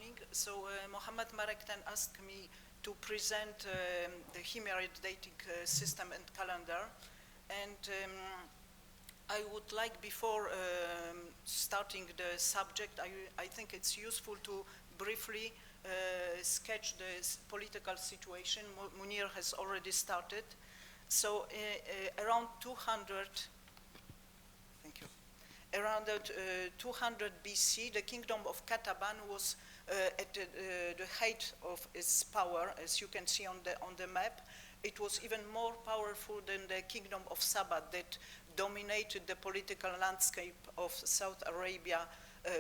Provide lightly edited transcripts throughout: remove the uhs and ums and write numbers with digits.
morning. So Mohammed Marektan asked me to present the Ḥimyarite dating system and calendar. And I would like, before starting the subject, I think it's useful to briefly sketch the political situation. Munir has already started. So around 200, thank you. Around 200 BC, the kingdom of Qatabān was at the height of its power, as you can see on the map. It was even more powerful than the kingdom of Sabaic that dominated the political landscape of South Arabia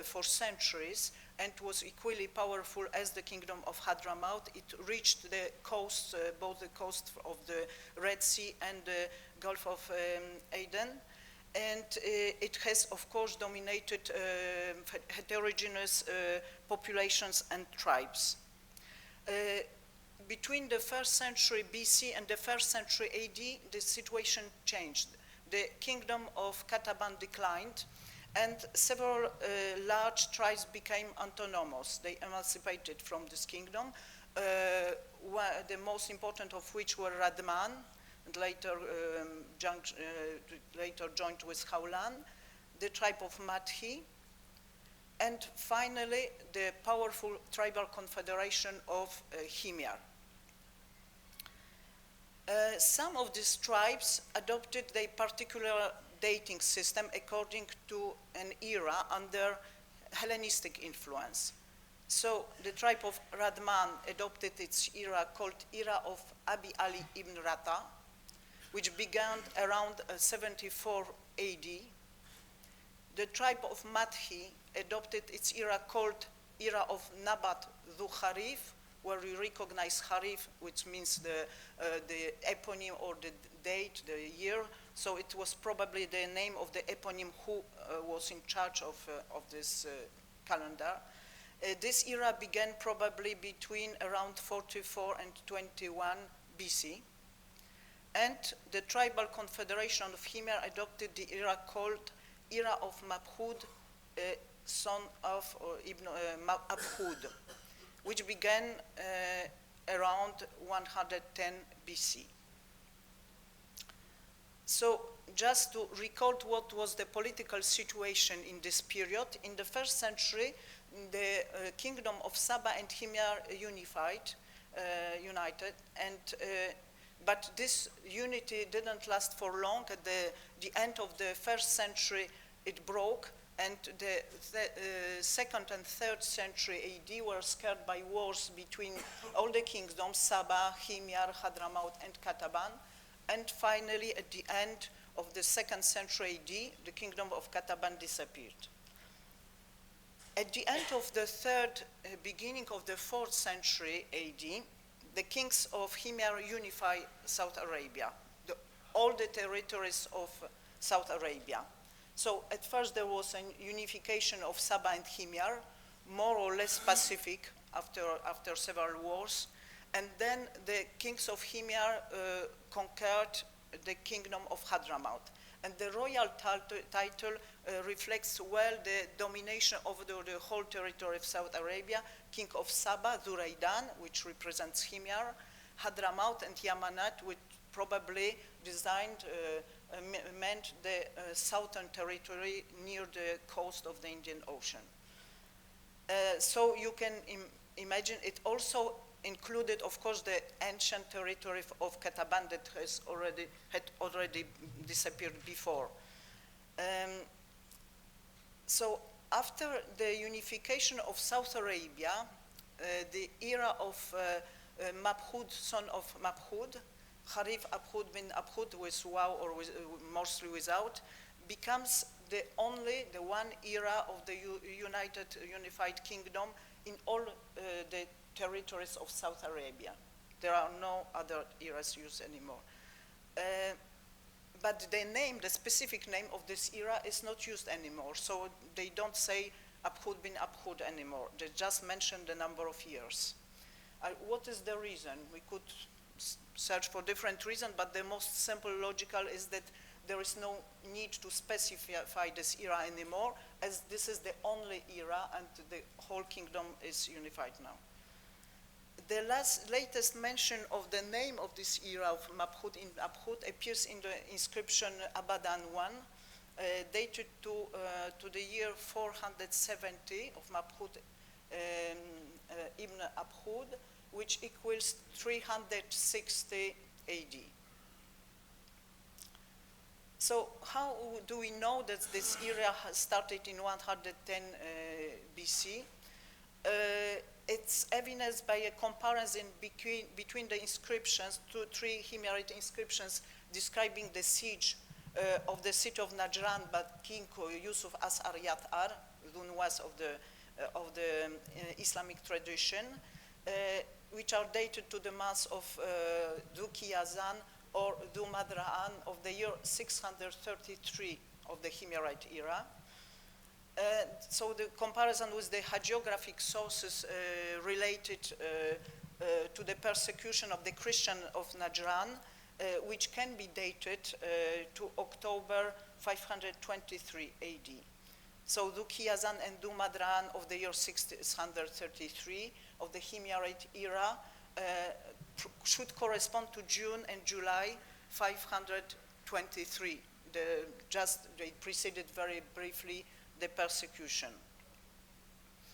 for centuries, and was equally powerful as the kingdom of Hadramaut. It reached the coast, both the coast of the Red Sea and the Gulf of Aden. And it has, of course, dominated heterogeneous populations and tribes. Between the 1st century BC and the 1st century AD, the situation changed. The kingdom of Qatabān declined, and several large tribes became autonomous. They emancipated from this kingdom, the most important of which were Radman, and later joined with Haulan, the tribe of Madhi, and finally the powerful tribal confederation of Ḥimyar. Some of these tribes adopted their particular dating system according to an era under Hellenistic influence. So the tribe of Radman adopted its era called era of Abi Ali ibn Rata, which began around 74 AD. The tribe of Madhi adopted its era called era of Nabat Dhu Kharif, where we recognize Kharif, which means the eponym or the date, the year. So it was probably the name of the eponym who was in charge of this calendar. This era began probably between around 44 and 21 BC. And the tribal confederation of Ḥimyar adopted the era called era of Mabḥaḍ, son of Ibn Abḥaḍ, which began around 110 BC. So just to record what was the political situation in this period, in the 1st century, the kingdom of Sabah and Ḥimyar united, and but this unity didn't last for long. At the end of the 1st century, it broke, and the 2nd and 3rd century AD were scarred by wars between all the kingdoms, Sabah, Ḥimyar, Hadramaut, and Qatabān. And finally, at the end of the 2nd century AD, the kingdom of Qatabān disappeared. At the end of the beginning of the 4th century AD, the kings of Ḥimyar unify South Arabia, all the territories of South Arabia. So at first there was a unification of Sabah and Ḥimyar, more or less pacific after several wars. And then the kings of Ḥimyar conquered the kingdom of Hadramaut. And the royal title reflects well the domination over the whole territory of South Arabia. King of Sabah, Dhuraidan, which represents Ḥimyar, Hadramaut and Yamanat, which probably meant the southern territory near the coast of the Indian Ocean. So you can imagine it also included, of course, the ancient territory of Qatabān that had already disappeared before. So after the unification of South Arabia, the era of Mabḥaḍ, son of Mabḥaḍ, Kharif Abḥaḍ bin Abḥaḍ with waw or mostly without, becomes the one era of the unified kingdom in all the territories of South Arabia. There are no other eras used anymore. But the specific name of this era is not used anymore. So they don't say Abḥaḍ bin Abḥaḍ anymore. They just mention the number of years. What is the reason? We could search for different reasons, but the most simple logical is that there is no need to specify this era anymore, as this is the only era and the whole kingdom is unified now. The latest mention of the name of this era of Mabḥaḍ in Abḥaḍ appears in the inscription Abadan 1, dated to the year 470 of Mabḥaḍ ibn Abḥaḍ, which equals 360 AD. So how do we know that this era has started in 110 BC? It's evidenced by a comparison between the inscriptions, three Ḥimyarite inscriptions describing the siege of the city of Najran by King Yusuf as-Aryatar, Dunwas of the Islamic tradition, which are dated to the months of Dhul-Qiyazan or Dhul-Madra'an of the year 633 of the Ḥimyarite era. So the comparison with the hagiographic sources related to the persecution of the Christian of Najran, which can be dated to October 523 AD. So Dhul-Qiyazan and Dhul-Madra'an of the year 633 of the Ḥimyarite era should correspond to June and July 523. They preceded very briefly the persecution.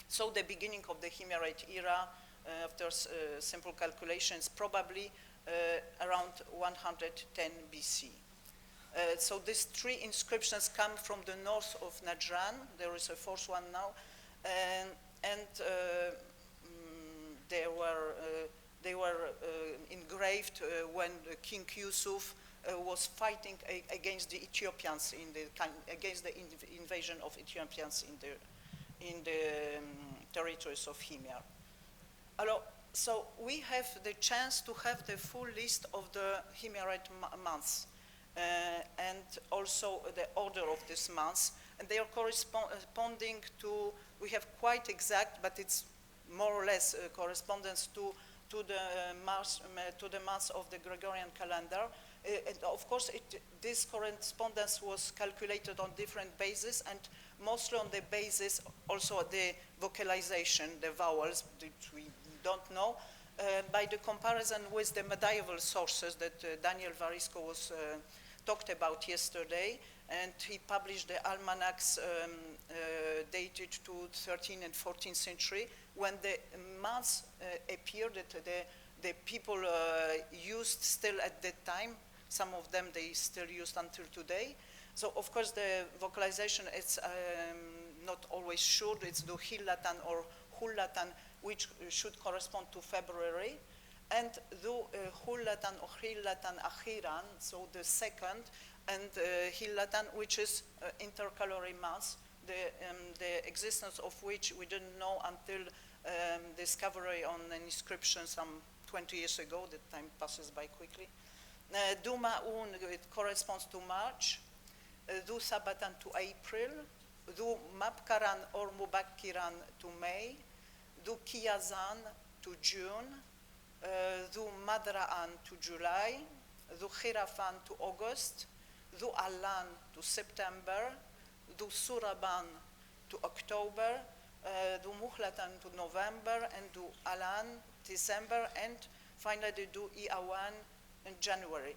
So the beginning of the Ḥimyarite era, after simple calculations, probably around 110 BC. So these three inscriptions come from the north of Najran. There is a fourth one now, and they were engraved when King Yusuf was fighting against the Ethiopians against the invasion of Ethiopians in the territories of Ḥimyar. Alors, so we have the chance to have the full list of the Ḥimyarite months and also the order of these months, and they are corresponding to, we have quite exact, but it's more or less correspondence to the months of the Gregorian calendar. And of course, this correspondence was calculated on different bases, and mostly on the basis also the vocalization, the vowels, which we don't know, by the comparison with the medieval sources that Daniel Varisco was talked about yesterday, and he published the almanacs dated to 13th and 14th century, when the months appeared that the people used still at that time. Some of them they still used until today. So of course the vocalization is not always sure. It's the Hillatan or Hullatan, which should correspond to February, and the Hullatan or Hillatan Akhiran, so the second, and Hillatan, which is intercalary months, the existence of which we didn't know until discovery on an inscription some 20 years ago. The time passes by quickly. Du Ma'un, it corresponds to March. Du Sabatan to April. Du Mabkaran or Mubakkiran to May. Du Qiyazan to June. Du Madra'an to July. Du Khirafan to August. Du Alan to September. Du Suraban to October. Du Muhlatan to November, and Du Alan December, and finally Du Iawan in January.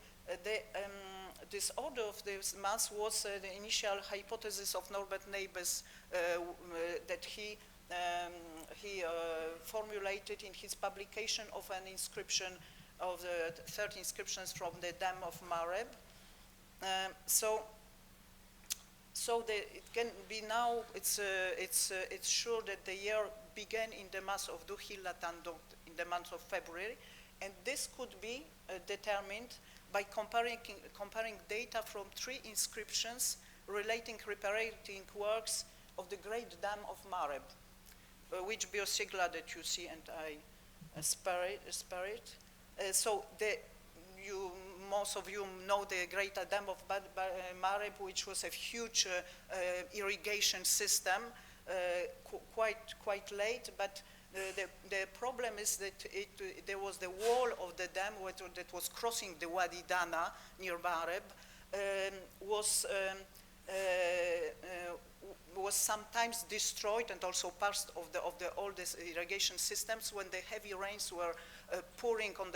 This order of these months was the initial hypothesis of Norbert Neighbors that he formulated in his publication of an inscription of the 30 inscriptions from the Dam of Mareb. So it can be now. It's sure that the year began in the month of Dhul Hillatan, in the month of February, and this could be determined by comparing data from three inscriptions relating reparating works of the great Dam of Mareb, which biosigla that you see, and I spare it. So most of you know the great Dam of Mareb, which was a huge irrigation system, quite late, but the problem is that there was the wall of the dam that was crossing the Wadi Dana near Mareb, was sometimes destroyed, and also part of the oldest irrigation systems when the heavy rains were pouring on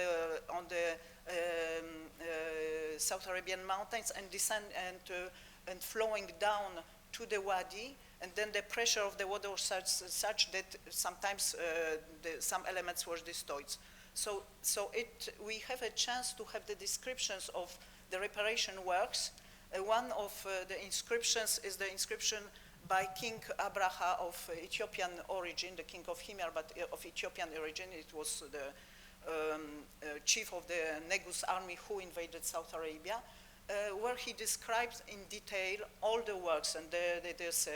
the South Arabian mountains and descend and flowing down to the wadi, and then the pressure of the water was such that sometimes some elements were destroyed. So we have a chance to have the descriptions of the reparation works. One of the inscriptions is the inscription by King Abḥaḍ of Ethiopian origin, the king of Ḥimyar, but of Ethiopian origin. It was the chief of the Negus army who invaded South Arabia, where he describes in detail all the works, and there's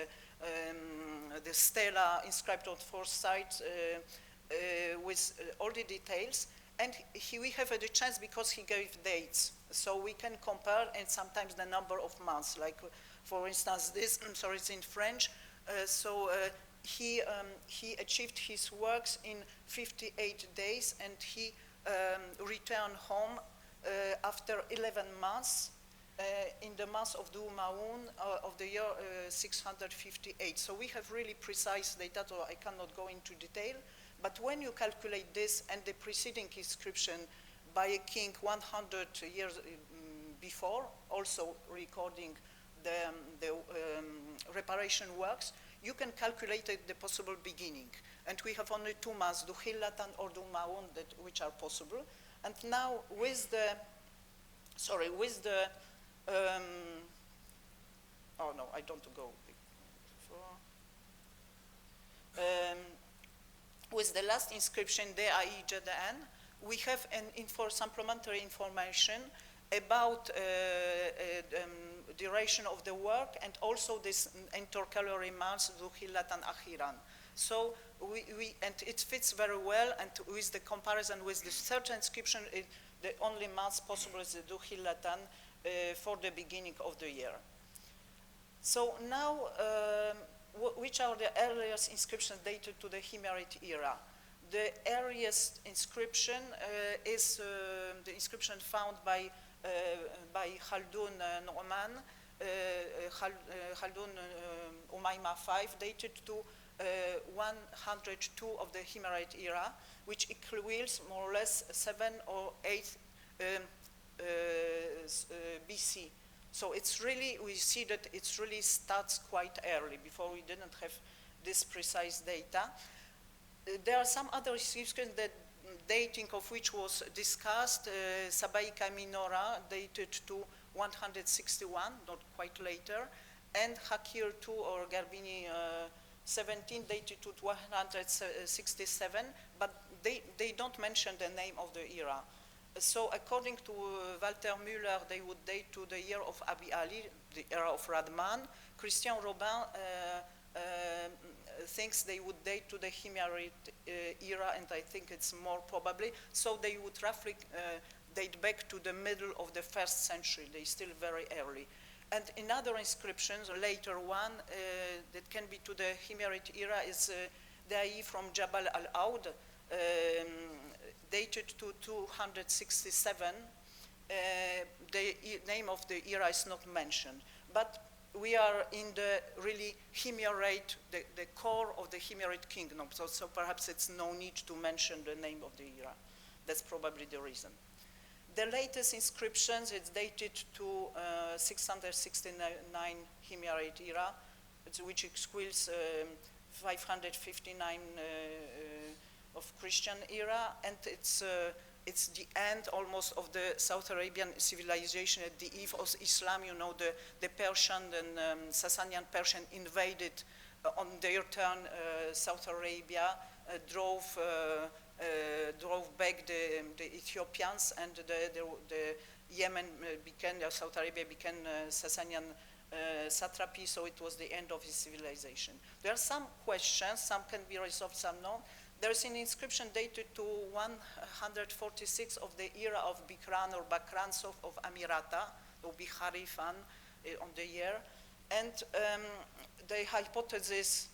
the stela inscribed on 4 sides with all the details. And we have the chance because he gave dates, so we can compare, and sometimes the number of months. Like, for instance, this, sorry, it's in French. He achieved his works in 58 days, and he returned home after 11 months in the month of Dumaun of the year 658. So we have really precise data, so I cannot go into detail. But when you calculate this and the preceding inscription by a king 100 years before, also recording the reparation works, you can calculate the possible beginning. And we have only 2 months, Duhillatan or Dumaun, which are possible. And now with the, oh no, I don't go before. With the last inscription, Dai Jadaan, we have supplementary information about duration of the work, and also this intercalary months, Duhillatan Akhiran. So and it fits very well, and with the comparison with the third inscription, the only month possible is the Duhillatan for the beginning of the year. So now, which are the earliest inscriptions dated to the Ḥimyarite era? The earliest inscription is the inscription found by Khaldun Nu'man, Khaldun Umayma 5, dated to 102 of the Ḥimyarite era, which equals more or less 7 or 8 BC. So it's really, we see that it really starts quite early. Before we didn't have this precise data. There are some other inscriptions that dating of which was discussed. Sabaic Minora dated to 161, not quite later, and Hakir 2 or Garbini 17 dated to 167, but they don't mention the name of the era. So according to Walter Müller, they would date to the year of Abi Ali, the era of Radman. Christian Robin thinks they would date to the Ḥimyarite era, and I think it's more probably. So they would roughly date back to the middle of the 1st century. They're still very early. And in other inscriptions, later one that can be to the Ḥimyarite era is Dai from Jabal al-Aud, dated to 267. The name of the era is not mentioned, but we are in the really Ḥimyarite, the core of the Ḥimyarite kingdom, so perhaps it's no need to mention the name of the era. That's probably the reason. The latest inscriptions, it's dated to 669 Ḥimyarite era, which equals 559 of Christian era, and it's the end almost of the South Arabian civilization at the eve of Islam. You know, the Persian and Sasanian Persian invaded on their turn South Arabia, drove back the Ethiopians, and the Yemen became, South Arabia became Sasanian satrapy, so it was the end of his civilization. There are some questions, some can be resolved, some no. There's an inscription dated to 146 of the era of Bikran or Bakran of Amirata, or Bikharifan on the year. And the hypothesis,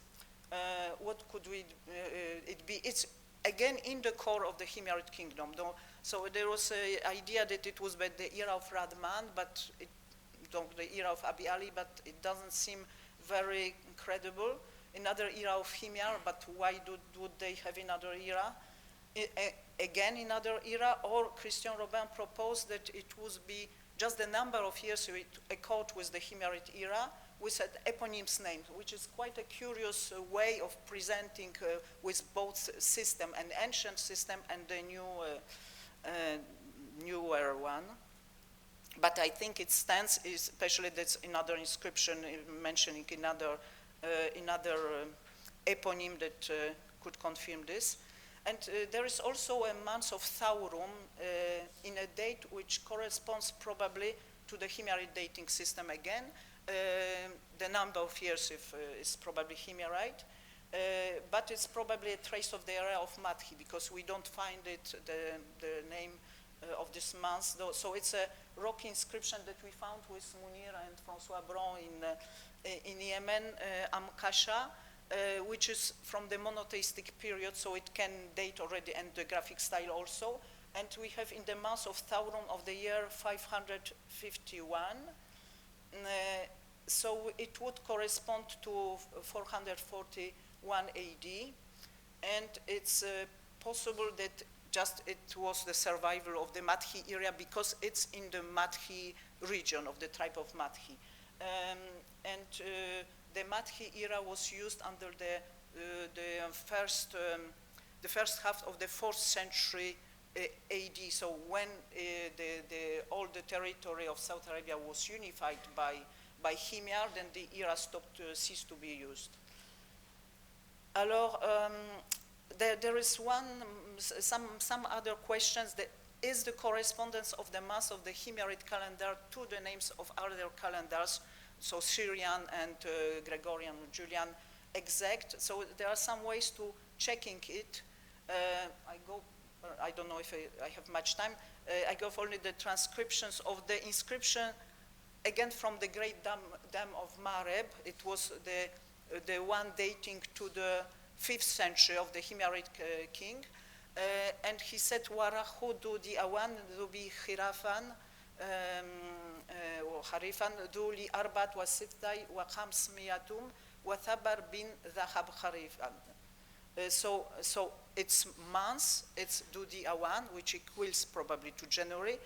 what could it be? It's again in the core of the Ḥimyarite kingdom. So there was an idea that it was by the era of Radman, but the era of Abi Ali, but it doesn't seem very incredible. Another era of Ḥimyar, but why would they have another era? Again, another era, or Christian Robin proposed that it would be just the number of years so it accord with the Ḥimyarite era with an eponymous name, which is quite a curious way of presenting with both system, an ancient system and the newer one. But I think it stands, especially that's another inscription mentioning another eponym that could confirm this. And there is also a month of Thaurum in a date which corresponds probably to the Ḥimyarite dating system again. The number of years is probably Ḥimyarite, but it's probably a trace of the era of Mabḥaḍ because we don't find it, the name of this month. So it's a rock inscription that we found with Munir and François Bron in Yemen, Amkasha, which is from the monotheistic period, so it can date already, and the graphic style also. And we have in the month of Thaurum of the year 551. So it would correspond to 441 AD. And it's possible that just it was the survival of the Mabḥaḍ area because it's in the Mabḥaḍ region of the tribe of Mabḥaḍ. The Mabḥaḍ era was used under the first half of the 4th century AD. So when all the territory of South Arabia was unified by Ḥimyar, then the era ceased to be used. Alors, there is some other questions. That is the correspondence of the month of the Ḥimyarite calendar to the names of other calendars, so Syrian and Gregorian, Julian, exact. So there are some ways to checking it. I don't know if I have much time. I go for only the transcriptions of the inscription, again from the Great Dam of Mareb. It was the one dating to the 5th century of the Ḥimyarite king. And he said, Warahu du di awan du bi khirafan, وحريفا ذو لأربعة وستة وخمسمائة وثبر بن ذهب خريفا. So it's months, it's Dudi Awan, which equals probably to January,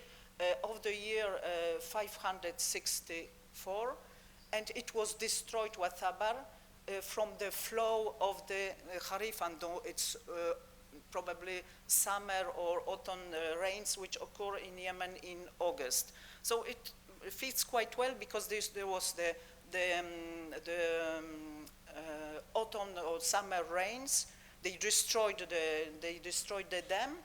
of the year 564, and it was destroyed Wathabar from the flow of the Kharifan, though it's probably summer or autumn rains which occur in Yemen in August. So it fits quite well because there was the autumn or summer rains. They destroyed the dam.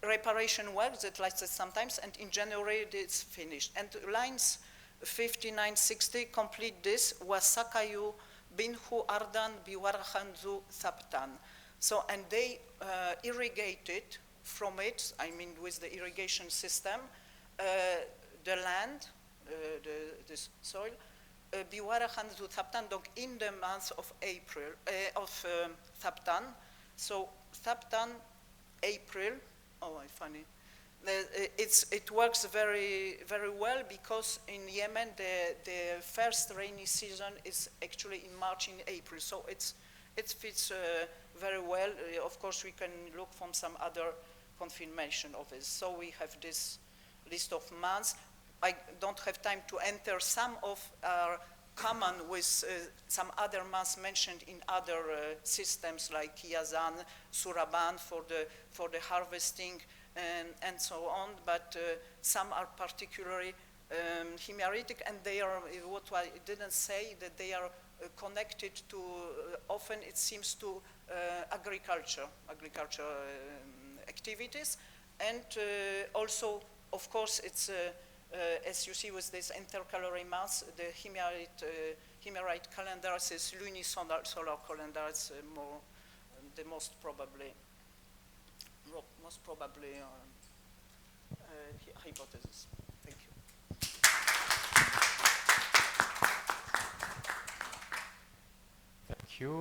Reparation works that lasted sometimes, and in January it's finished. And lines 59-60 complete this. Wasakayu binhu ardan biwarhanzu thabtan. So, and they irrigated from it, I mean with the irrigation system, the land, the soil, biwarhanzu thabtan, in the month of April, of Thabtan. So Thabtan, April, oh, I find it. It works very, very well because in Yemen the first rainy season is actually in March and April. So it fits very well. Of course, we can look from some other confirmation of it. So we have this list of months. I don't have time to enter some of our common with some other months mentioned in other systems like Yazan, Suraban for the harvesting and so on, but some are particularly Ḥimyaritic, and they are, what I didn't say, that they are connected to, often it seems to agriculture activities, and also, of course, it's as you see with this intercalary months, the Ḥimyarite calendar is lunisolar calendar. It's more the most probably hypothesis. Thank you. Thank you.